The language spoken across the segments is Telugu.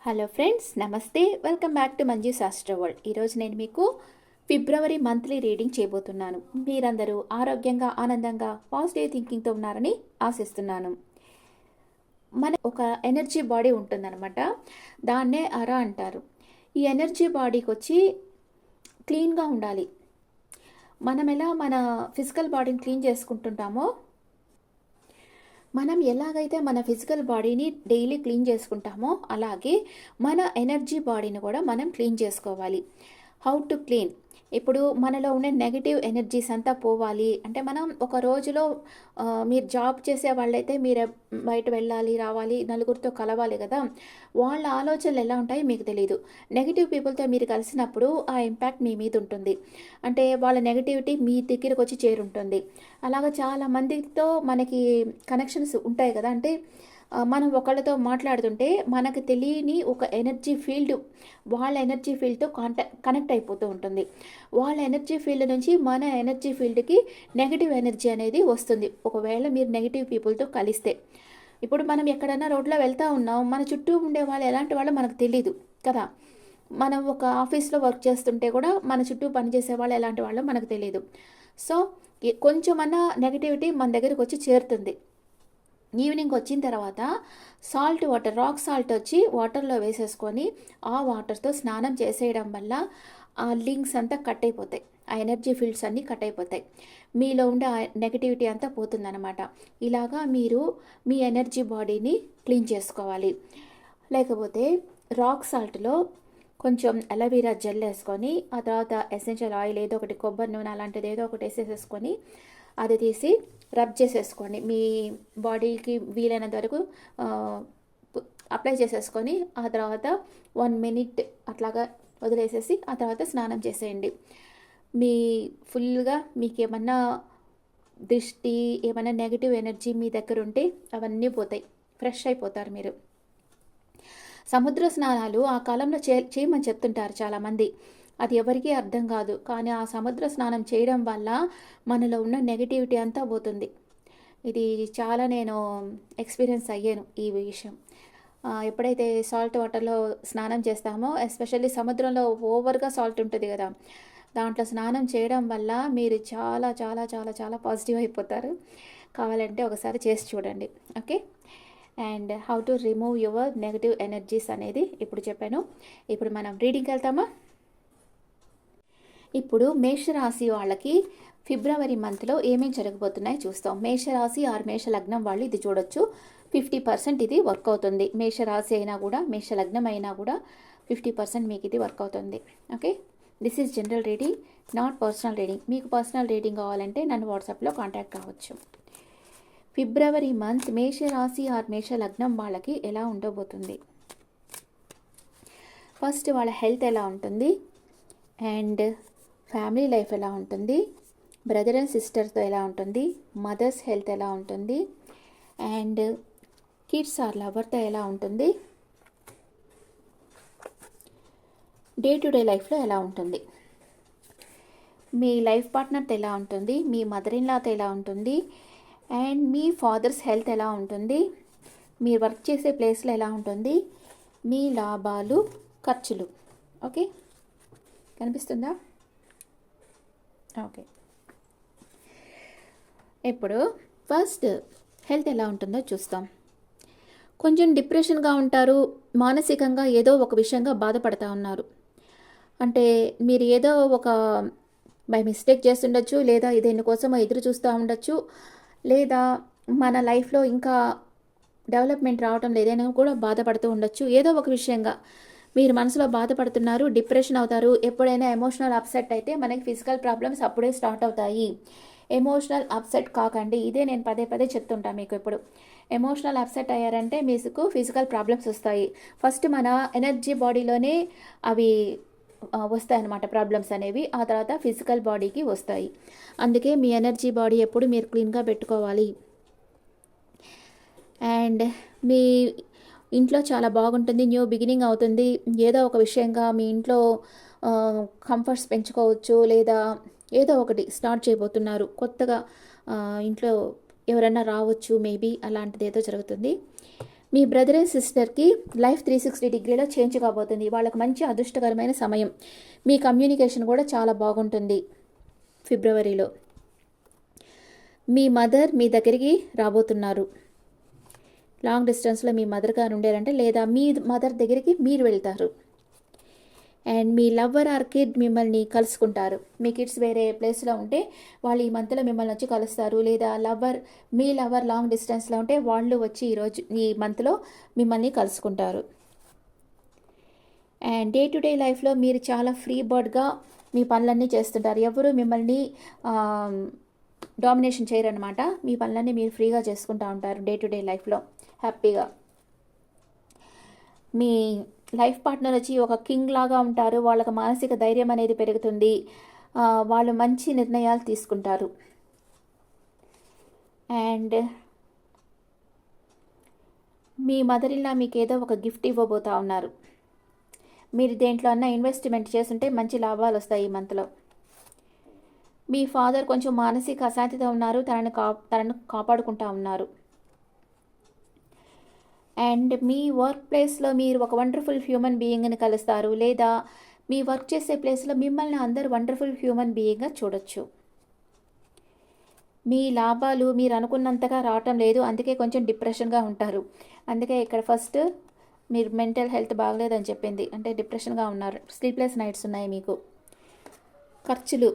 హలో ఫ్రెండ్స్, నమస్తే. వెల్కమ్ బ్యాక్ టు మంజు శాస్త్ర వరల్డ్. ఈరోజు నేను మీకు ఫిబ్రవరి మంత్లీ రీడింగ్ చేయబోతున్నాను. మీరందరూ ఆరోగ్యంగా, ఆనందంగా, పాజిటివ్ థింకింగ్తో ఉన్నారని ఆశిస్తున్నాను. మన ఒక ఎనర్జీ బాడీ ఉంటుందన్నమాట. దాన్నే అర అంటారు. ఈ ఎనర్జీ బాడీకి వచ్చి క్లీన్గా ఉండాలి. మనం ఎలా మన ఫిజికల్ బాడీని క్లీన్ చేసుకుంటుంటామో, మనం ఎలాగైతే మన ఫిజికల్ బాడీని డైలీ క్లీన్ చేసుకుంటామో అలాగే మన ఎనర్జీ బాడీని కూడా మనం క్లీన్ చేసుకోవాలి. How to clean? ఇప్పుడు మనలో ఉండే నెగిటివ్ ఎనర్జీస్ అంతా పోవాలి అంటే మనం ఒక రోజులో మీరు జాబ్ చేసే వాళ్ళైతే మీరు బయట వెళ్ళాలి, రావాలి, నలుగురితో కలవాలి కదా. వాళ్ళ ఆలోచనలు ఎలా ఉంటాయో మీకు తెలియదు. నెగిటివ్ పీపుల్తో మీరు కలిసినప్పుడు ఆ ఇంపాక్ట్ మీ మీద ఉంటుంది. అంటే వాళ్ళ నెగిటివిటీ మీ దగ్గరకు వచ్చి చేరుంటుంది. అలాగా చాలా మందితో మనకి కనెక్షన్స్ ఉంటాయి కదా. అంటే మనం ఒకళ్ళతో మాట్లాడుతుంటే మనకు తెలియని ఒక ఎనర్జీ ఫీల్డ్ వాళ్ళ ఎనర్జీ ఫీల్డ్తో కనెక్ట్ అయిపోతూ ఉంటుంది. వాళ్ళ ఎనర్జీ ఫీల్డ్ నుంచి మన ఎనర్జీ ఫీల్డ్కి నెగిటివ్ ఎనర్జీ అనేది వస్తుంది ఒకవేళ మీరు నెగిటివ్ పీపుల్తో కలిస్తే. ఇప్పుడు మనం ఎక్కడైనా రోడ్లో వెళ్తూ ఉన్నాం, మన చుట్టూ ఉండే వాళ్ళు ఎలాంటి వాళ్ళో మనకు తెలీదు కదా. మనం ఒక ఆఫీస్లో వర్క్ చేస్తుంటే కూడా మన చుట్టూ పనిచేసే వాళ్ళు ఎలాంటి వాళ్ళో మనకు తెలియదు. సో కొంచెమన్నా నెగిటివిటీ మన దగ్గరకు వచ్చి చేరుతుంది. ఈవినింగ్ వచ్చిన తర్వాత సాల్ట్ వాటర్, రాక్ సాల్ట్ వచ్చి వాటర్లో వేసేసుకొని ఆ వాటర్తో స్నానం చేసేయడం వల్ల ఆ లింక్స్ అంతా కట్ అయిపోతాయి, ఆ ఎనర్జీ ఫీల్డ్స్ అన్నీ కట్ అయిపోతాయి, మీలో ఉండే ఆ నెగిటివిటీ అంతా పోతుందన్నమాట. ఇలాగా మీరు మీ ఎనర్జీ బాడీని క్లీన్ చేసుకోవాలి. లేకపోతే రాక్ సాల్ట్లో కొంచెం అలోవెరా జెల్ వేసుకొని ఆ తర్వాత ఎసెన్షియల్ ఆయిల్ ఏదో ఒకటి, కొబ్బరి నూనె అలాంటిది ఏదో ఒకటి వేసేసేసుకొని అది తీసి రబ్ చేసేసుకోండి. మీ బాడీకి వీలైనంత వరకు అప్లై చేసేసుకొని ఆ తర్వాత 1 మినిట్ అట్లాగా వదిలేసేసి ఆ తర్వాత స్నానం చేసేయండి. మీ ఫుల్గా మీకు ఏమన్నా దృష్టి, ఏమైనా నెగిటివ్ ఎనర్జీ మీ దగ్గర ఉంటే అవన్నీ పోతాయి, ఫ్రెష్ అయిపోతారు మీరు. సముద్ర స్నానాలు ఆ కాలంలో చేయమని చెప్తుంటారు చాలామంది. అది ఎవరికీ అర్థం కాదు, కానీ ఆ సముద్ర స్నానం చేయడం వల్ల మనలో ఉన్న నెగిటివిటీ అంతా పోతుంది. ఇది చాలా నేను ఎక్స్పీరియన్స్ అయ్యాను ఈ విషయం. ఎప్పుడైతే సాల్ట్ వాటర్లో స్నానం చేస్తామో, ఎస్పెషల్లీ సముద్రంలో ఓవర్గా సాల్ట్ ఉంటుంది కదా, దాంట్లో స్నానం చేయడం వల్ల మీరు చాలా చాలా చాలా చాలా పాజిటివ్ అయిపోతారు. కావాలంటే ఒకసారి చేసి చూడండి. Okay. And how to remove your negative energies అనేది ఇప్పుడు చెప్పాను. ఇప్పుడు మనం రీడింగ్కి వెళ్తామా? ఇప్పుడు మేషరాశి వాళ్ళకి ఫిబ్రవరి మంత్లో ఏమేమి జరగబోతున్నాయో చూస్తాం. మేషరాశి ఆర్ మేష లగ్నం వాళ్ళు ఇది చూడొచ్చు. 50% ఇది వర్క్ అవుతుంది. మేషరాశి అయినా కూడా, మేష లగ్నం అయినా కూడా 50% మీకు ఇది వర్క్ అవుతుంది. Okay. This is general reading, not personal reading. మీకు పర్సనల్ రీడింగ్ కావాలంటే నన్ను వాట్సాప్లో కాంటాక్ట్ కావచ్చు. ఫిబ్రవరి మంత్ మేషరాశి ఆర్ మేష లగ్నం వాళ్ళకి ఎలా ఉండబోతుంది? ఫస్ట్ వాళ్ళ హెల్త్ ఎలా ఉంటుంది, అండ్ ఫ్యామిలీ లైఫ్ ఎలా ఉంటుంది, బ్రదర్ అండ్ సిస్టర్తో ఎలా ఉంటుంది, మదర్స్ హెల్త్ ఎలా ఉంటుంది, అండ్ కిడ్స్ ఆర్ లవర్తో ఎలా ఉంటుంది, డే టు డే లైఫ్లో ఎలా ఉంటుంది, మీ లైఫ్ పార్ట్నర్తో ఎలా ఉంటుంది, మీ మదర్ ఇన్ లాతో ఎలా ఉంటుంది, అండ్ మీ ఫాదర్స్ హెల్త్ ఎలా ఉంటుంది, మీరు వర్క్ చేసే ప్లేస్లో ఎలా ఉంటుంది, మీ లాభాలు, ఖర్చులు. ఓకే, కనిపిస్తుందా? ఓకే. ఇప్పుడు ఫస్ట్ హెల్త్ ఎలా ఉంటుందో చూస్తాం. కొంచెం డిప్రెషన్గా ఉంటారు, మానసికంగా ఏదో ఒక విషయంగా బాధపడుతూ ఉన్నారు. అంటే మీరు ఏదో ఒక బై మిస్టేక్ చేస్తుండొచ్చు, లేదా దేనికోసం ఎదురు చూస్తూ ఉండొచ్చు, లేదా మన లైఫ్లో ఇంకా డెవలప్మెంట్ రావటం లేదని కూడా బాధపడుతూ ఉండొచ్చు. ఏదో ఒక విషయంగా మీరు మనసులో బాధపడుతున్నారు, డిప్రెషన్ అవుతారు. ఎప్పుడైనా ఎమోషనల్ అప్సెట్ అయితే మనకి ఫిజికల్ ప్రాబ్లమ్స్ అప్పుడే స్టార్ట్ అవుతాయి. ఎమోషనల్ అప్సెట్ కాకండి, ఇదే నేను పదే పదే చెప్తుంటాను మీకు. ఇప్పుడు ఎమోషనల్ అప్సెట్ అయ్యారంటే మీకు ఫిజికల్ ప్రాబ్లమ్స్ వస్తాయి. ఫస్ట్ మన ఎనర్జీ బాడీలోనే అవి వస్తాయి అన్నమాట ప్రాబ్లమ్స్ అనేవి, ఆ తర్వాత ఫిజికల్ బాడీకి వస్తాయి. అందుకే మీ ఎనర్జీ బాడీ ఎప్పుడు మీరు క్లీన్గా పెట్టుకోవాలి. అండ్ మీ ఇంట్లో చాలా బాగుంటుంది, న్యూ బిగినింగ్ అవుతుంది. ఏదో ఒక విషయంగా మీ ఇంట్లో కంఫర్ట్స్ పెంచుకోవచ్చు, లేదా ఏదో ఒకటి స్టార్ట్ చేయబోతున్నారు కొత్తగా. ఇంట్లో ఎవరైనా రావచ్చు, మేబీ అలాంటిది ఏదో జరుగుతుంది. మీ బ్రదర్ అండ్ సిస్టర్కి లైఫ్ 360 డిగ్రీలో చేంజ్ కాబోతుంది. వాళ్ళకి మంచి అదృష్టకరమైన సమయం. మీ కమ్యూనికేషన్ కూడా చాలా బాగుంటుంది ఫిబ్రవరిలో. మీ మదర్ మీ దగ్గరికి రాబోతున్నారు. లాంగ్ డిస్టెన్స్లో మీ మదర్ గారు ఉండారంటే, లేదా మీ మదర్ దగ్గరికి మీరు వెళ్తారు. అండ్ మీ లవ్వర్ ఆర్ కిడ్ మిమ్మల్ని కలుసుకుంటారు. మీ కిడ్స్ వేరే ప్లేస్లో ఉంటే వాళ్ళు ఈ మంత్లో మిమ్మల్ని వచ్చి కలుస్తారు. లేదా మీ లవర్ లాంగ్ డిస్టెన్స్లో ఉంటే వాళ్ళు వచ్చి ఈ మంత్లో మిమ్మల్ని కలుసుకుంటారు. అండ్ డే టు డే లైఫ్లో మీరు చాలా ఫ్రీ బర్డ్గా మీ పనులన్నీ చేస్తుంటారు. ఎవరు మిమ్మల్ని డామినేషన్ చేయరనమాట. మీ పనులన్నీ మీరు ఫ్రీగా చేసుకుంటూ ఉంటారు డే టు డే లైఫ్లో హ్యాపీగా. మీ లైఫ్ పార్ట్నర్ వచ్చి ఒక కింగ్ లాగా ఉంటారు. వాళ్ళకి మానసిక ధైర్యం అనేది పెరుగుతుంది. వాళ్ళు మంచి నిర్ణయాలు తీసుకుంటారు. And me mother in law మీకు ఏదో ఒక గిఫ్ట్ ఇవ్వబోతూ ఉన్నారు. మీరు దేంట్లో అన్నా ఇన్వెస్ట్మెంట్ చేస్తుంటే మంచి లాభాలు వస్తాయి ఈ మంత్లో. మీ ఫాదర్ కొంచెం మానసిక అశాంతితో ఉన్నారు. తనను కాపాడుకుంటూ ఉన్నారు. అండ్ మీ వర్క్ ప్లేస్లో మీరు ఒక వండర్ఫుల్ హ్యూమన్ బీయింగ్ని కలుస్తారు. లేదా మీ వర్క్ చేసే ప్లేస్లో మిమ్మల్ని అందరూ వండర్ఫుల్ హ్యూమన్ బీయింగ్గా చూడొచ్చు. మీ లాభాలు మీరు అనుకున్నంతగా రావటం లేదు. అందుకే కొంచెం డిప్రెషన్గా ఉంటారు. అందుకే ఇక్కడ ఫస్ట్ మీరు మెంటల్ హెల్త్ బాగలేదని చెప్పింది. అంటే డిప్రెషన్గా ఉన్నారు. స్లీప్లెస్ నైట్స్ ఉన్నాయి మీకు. ఖర్చులు,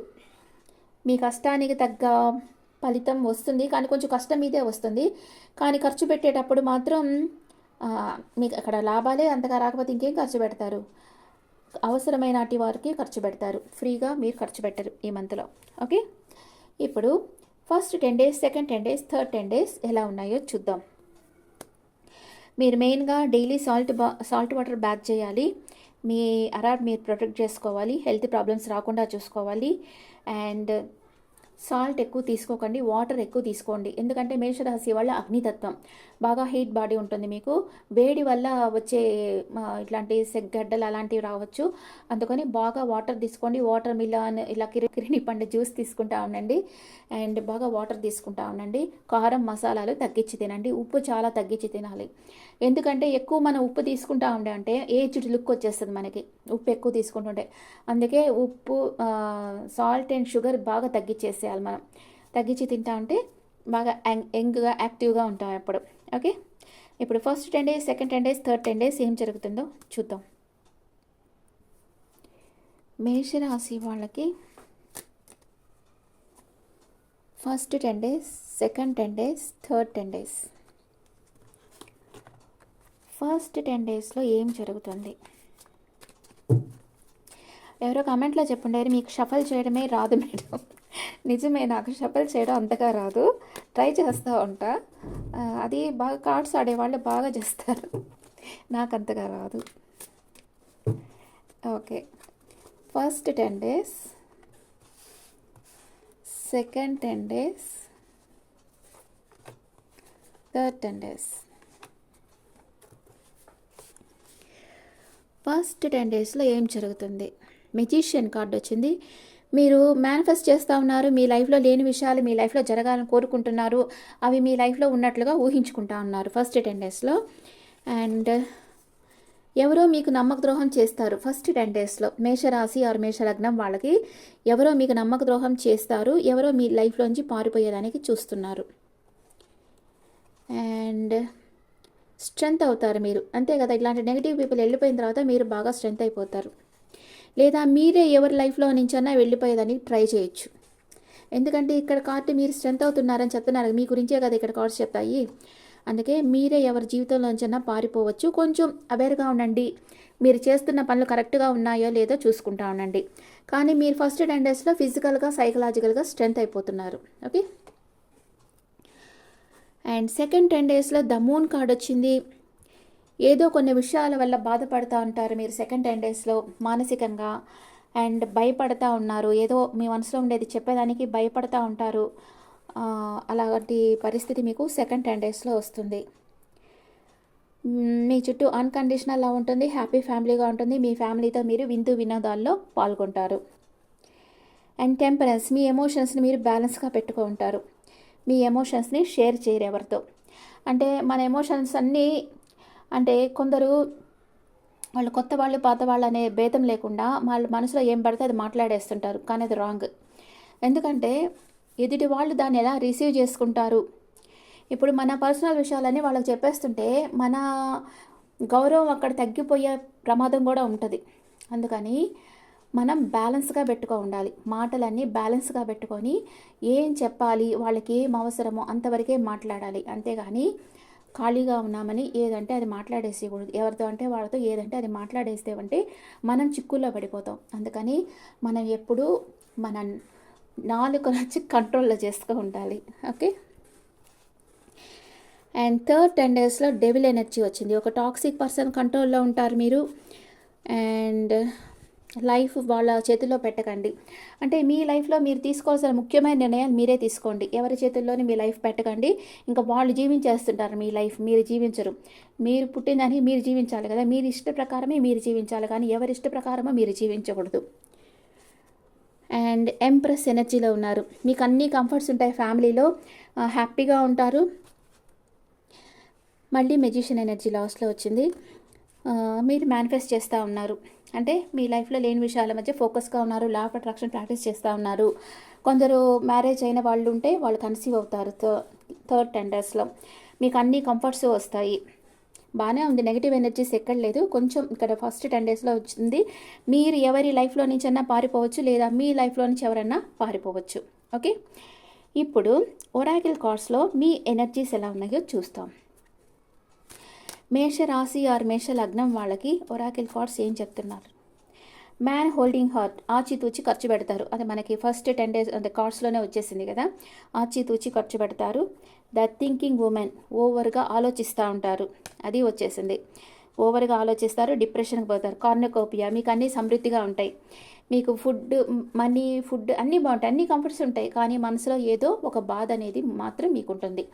మీ కష్టానికి తగ్గ ఫలితం వస్తుంది. కానీ కొంచెం కష్టం మీదే వస్తుంది. కానీ ఖర్చు పెట్టేటప్పుడు మాత్రం మీకు అక్కడ లాభాలే అంతగా రాకపోతే ఇంకేం ఖర్చు పెడతారు? అవసరమైన వారికి ఖర్చు పెడతారు. ఫ్రీగా మీరు ఖర్చు పెట్టరు ఈ మంత్లో. ఓకే, ఇప్పుడు first 10 days, second 10 days, third 10 days ఎలా ఉన్నాయో చూద్దాం. మీరు మెయిన్గా డైలీ సాల్ట్ వాటర్ బాత్ చేయాలి. మీ అరౌండ్ మీరు ప్రొటెక్ట్ చేసుకోవాలి. హెల్త్ ప్రాబ్లమ్స్ రాకుండా చూసుకోవాలి. అండ్ సాల్ట్ ఎక్కువ తీసుకోకండి, వాటర్ ఎక్కువ తీసుకోండి. ఎందుకంటే మేషరాశి వాళ్ళ అగ్నితత్వం, బాగా హీట్ బాడీ ఉంటుంది మీకు. వేడి వల్ల వచ్చే ఇట్లాంటి గడ్డలు అలాంటివి రావచ్చు. అందుకని బాగా వాటర్ తీసుకోండి. వాటర్ మిలన్ ఇలా కిరిని పండు జ్యూస్ తీసుకుంటా ఉండండి. అండ్ బాగా వాటర్ తీసుకుంటా ఉండండి. కారం మసాలాలు తగ్గించి తినండి. ఉప్పు చాలా తగ్గించి తినాలి. ఎందుకంటే ఎక్కువ మనం ఉప్పు తీసుకుంటా ఉండే అంటే ఏజ్డ్ లుక్ వచ్చేస్తుంది మనకి, ఉప్పు ఎక్కువ తీసుకుంటుంటే. అందుకే ఉప్పు, సాల్ట్ అండ్ షుగర్ బాగా తగ్గించేసేయాలి మనం. తగ్గించి తింటా ఉంటే బాగా యంగ్గా యాక్టివ్గా ఉంటాం ఎప్పుడు. ఓకే, ఇప్పుడు first 10 days, second 10 days, third 10 days ఏం జరుగుతుందో చూద్దాం. మేషరాశి వాళ్ళకి first 10 days, second 10 days, third 10 days. First 10 daysలో ఏం జరుగుతుంది? ఎవరో కామెంట్లో చెప్పండి, మీకు షఫల్ చేయడమే రాదు మేడం. నిజమే, నాకు షఫల్ చేయడం అంతగా రాదు. ట్రై చేస్తూ ఉంటా. అది బాగా కార్డ్స్ ఆడేవాళ్ళు బాగా చేస్తారు. నాకు అంతగా రాదు. Okay, first 10 days, second 10 days, third 10 days. First 10 daysలో ఏం జరుగుతుంది? మెజిషియన్ కార్డు వచ్చింది. మీరు మేనిఫెస్ట్ చేస్తూ ఉన్నారు. మీ లైఫ్లో లేని విషయాలు మీ లైఫ్లో జరగాలని కోరుకుంటున్నారు. అవి మీ లైఫ్లో ఉన్నట్లుగా ఊహించుకుంటా ఉన్నారు ఫస్ట్ 10 daysలో. అండ్ ఎవరో మీకు నమ్మక ద్రోహం చేస్తారు ఫస్ట్ 10 daysలో. మేషరాశి ఆర్ మేషలగ్నం వాళ్ళకి ఎవరో మీకు నమ్మక ద్రోహం చేస్తారు. ఎవరో మీ లైఫ్లోంచి పారిపోయేదానికి చూస్తున్నారు. అండ్ స్ట్రెంత్ అవుతారు మీరు, అంతే కదా. ఇట్లాంటి నెగిటివ్ పీపుల్ వెళ్ళిపోయిన తర్వాత మీరు బాగా స్ట్రెంత్ అయిపోతారు. లేదా మీరే ఎవరి లైఫ్లో నుంచైనా వెళ్ళిపోయేదానికి ట్రై చేయొచ్చు. ఎందుకంటే ఇక్కడ కార్డు మీరు స్ట్రెంత్ అవుతున్నారని చెప్తున్నారు, మీ గురించే కదా ఇక్కడ కార్డ్స్ చెప్తాయి. అందుకే మీరే ఎవరి జీవితంలోంచైనా పారిపోవచ్చు. కొంచెం అవేర్గా ఉండండి. మీరు చేస్తున్న పనులు కరెక్ట్గా ఉన్నాయో లేదో చూసుకుంటా ఉండండి. కానీ మీరు ఫస్ట్ 10 daysలో ఫిజికల్గా సైకలాజికల్గా స్ట్రెంత్ అయిపోతున్నారు. ఓకే, అండ్ సెకండ్ 10 daysలో ద మూన్ కార్డ్ వచ్చింది. ఏదో కొన్ని విషయాల వల్ల బాధపడుతూ ఉంటారు మీరు సెకండ్ 10 daysలో మానసికంగా. అండ్ భయపడతా ఉన్నారు. ఏదో మీ మనసులో ఉండేది చెప్పేదానికి భయపడతా ఉంటారు. అలాంటి పరిస్థితి మీకు సెకండ్ 10 daysలో వస్తుంది. మీ చుట్టూ అన్కండిషనల్ లవ్ ఉంటుంది. హ్యాపీ ఫ్యామిలీగా ఉంటుంది. మీ ఫ్యామిలీతో మీరు విందు వినోదాల్లో పాల్గొంటారు. అండ్ టెంపరెన్స్, మీ ఎమోషన్స్ని మీరు బ్యాలెన్స్గా పెట్టుకుంటారు. మీ ఎమోషన్స్ని షేర్ చేయరు ఎవరితో. అంటే మన ఎమోషన్స్ అన్నీ అంటే కొందరు వాళ్ళు కొత్త వాళ్ళు పాత వాళ్ళు అనే భేదం లేకుండా వాళ్ళ మనసులో ఏం పడితే అది మాట్లాడేస్తుంటారు, కానీ అది రాంగ్. ఎందుకంటే ఎదుటి వాళ్ళు దాన్ని ఎలా రిసీవ్ చేసుకుంటారు. ఇప్పుడు మన పర్సనల్ విషయాలన్నీ వాళ్ళకి చెప్పేస్తుంటే మన గౌరవం అక్కడ తగ్గిపోయే ప్రమాదం కూడా ఉంటుంది. అందుకని మనం బ్యాలెన్స్గా ఉండాలి. మాటలన్నీ బ్యాలెన్స్గా పెట్టుకొని ఏం చెప్పాలి, వాళ్ళకి ఏం అవసరమో అంతవరకే మాట్లాడాలి. అంతేగాని ఖాళీగా ఉన్నామని ఏదంటే అది మాట్లాడేసేయకూడదు. ఎవరితో అంటే వాళ్ళతో ఏదంటే అది మాట్లాడేస్తేవంటే మనం చిక్కుల్లో పడిపోతాం. అందుకని మనం ఎప్పుడూ మన నాలుక నుంచి కంట్రోల్లో చేసుకో ఉండాలి. ఓకే. అండ్ థర్డ్ 10 డేస్లో డెవిల్ ఎనర్జీ వచ్చింది. ఒక టాక్సిక్ పర్సన్ కంట్రోల్లో ఉంటారు మీరు. అండ్ లైఫ్ వాళ్ళ చేతుల్లో పెట్టకండి. అంటే మీ లైఫ్లో మీరు తీసుకోవాల్సిన ముఖ్యమైన నిర్ణయాలు మీరే తీసుకోండి. ఎవరి చేతుల్లోని మీ లైఫ్ పెట్టకండి. ఇంకా వాళ్ళు జీవించేస్తుంటారు మీ లైఫ్, మీరు జీవించరు. మీరు పుట్టిందని మీరు జీవించాలి కదా, మీరు ఇష్ట ప్రకారమే మీరు జీవించాలి, కానీ ఎవరి ఇష్ట ప్రకారమో మీరు జీవించకూడదు. అండ్ ఎంప్రెస్ ఎనర్జీలో ఉన్నారు. మీకు అన్ని కంఫర్ట్స్ ఉంటాయి, ఫ్యామిలీలో హ్యాపీగా ఉంటారు. మళ్ళీ మెజిషియన్ ఎనర్జీ లాస్ట్లో వచ్చింది. మీరు మేనిఫెస్ట్ చేస్తూ ఉన్నారు. అంటే మీ లైఫ్లో లేని విషయాల మధ్య ఫోకస్గా ఉన్నారు. లా ఆఫ్ అట్రాక్షన్ ప్రాక్టీస్ చేస్తూ ఉన్నారు. కొందరు మ్యారేజ్ అయిన వాళ్ళు ఉంటే వాళ్ళు కన్సీవ్ అవుతారు. థర్డ్ 10 డేస్లో మీకు అన్ని కంఫర్ట్స్ వస్తాయి. బాగానే ఉంది, నెగిటివ్ ఎనర్జీస్ ఎక్కడ లేదు. కొంచెం ఇక్కడ ఫస్ట్ 10 డేస్లో వచ్చింది. మీరు ఎవరి లైఫ్లో నుంచి అన్నా పారిపోవచ్చు, లేదా మీ లైఫ్లో నుంచి ఎవరన్నా పారిపోవచ్చు. ఓకే. ఇప్పుడు ఒరాకిల్ కార్డ్స్లో మీ ఎనర్జీస్ ఎలా ఉన్నాయో చూస్తాం. మేష రాశి ఆర్ మేష లగ్నం వాళ్ళకి ఒరాకిల్ కార్డ్స్ ఏం చెప్తున్నారు. మ్యాన్ హోల్డింగ్ హార్ట్, ఆచితూచి ఖర్చు పెడతారు. అది మనకి ఫస్ట్ 10 డేస్ అంటే కార్డ్స్లోనే వచ్చేసింది కదా, ఆచితూచి ఖర్చు పెడతారు. ద థింకింగ్ ఉమెన్, ఓవర్గా ఆలోచిస్తూ ఉంటారు, అది వచ్చేసింది. ఓవర్గా ఆలోచిస్తారు, డిప్రెషన్కి పోతారు. కార్నకోపియా, మీకు అన్నీ సమృద్ధిగా ఉంటాయి. మీకు ఫుడ్, మనీ, ఫుడ్ అన్నీ బాగుంటాయి, అన్ని కంఫర్ట్స్ ఉంటాయి, కానీ మనసులో ఏదో ఒక బాధ అనేది మాత్రం మీకు ఉంటుంది.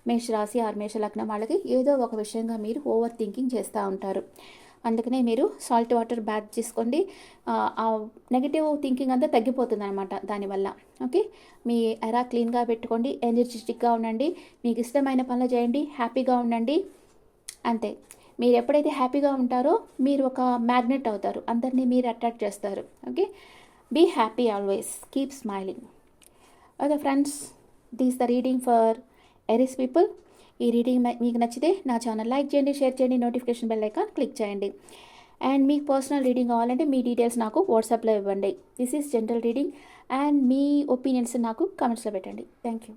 మేషరాశి ఆర్ మేష లగ్నం వాళ్ళకి ఏదో ఒక విషయంగా మీరు ఓవర్ థింకింగ్ చేస్తూ ఉంటారు. అందుకనే మీరు సాల్ట్ వాటర్ బ్యాత్ చేసుకోండి. ఆ నెగిటివ్ థింకింగ్ అంతా తగ్గిపోతుంది అనమాట దానివల్ల. ఓకే. మీ ఎరా క్లీన్గా పెట్టుకోండి, ఎనర్జెటిక్గా ఉండండి, మీకు ఇష్టమైన పనులు చేయండి, హ్యాపీగా ఉండండి. అంతే. మీరు ఎప్పుడైతే హ్యాపీగా ఉంటారో మీరు ఒక మ్యాగ్నెట్ అవుతారు, అందరినీ మీరు అట్రాక్ట్ చేస్తారు. Okay. Be happy always, keep smiling. Okay friends, this the reading for Aries people. ఈ రీడింగ్ మీకు నచ్చితే నా ఛానల్ లైక్ చేయండి, షేర్ చేయండి, నోటిఫికేషన్ బెల్ ఐకాన్ క్లిక్ చేయండి. అండ్ మీకు పర్సనల్ రీడింగ్ కావాలంటే మీ డీటెయిల్స్ నాకు వాట్సాప్లో ఇవ్వండి. This is general reading. And మీ ఒపీనియన్స్ నాకు కమెంట్స్లో పెట్టండి. Thank you.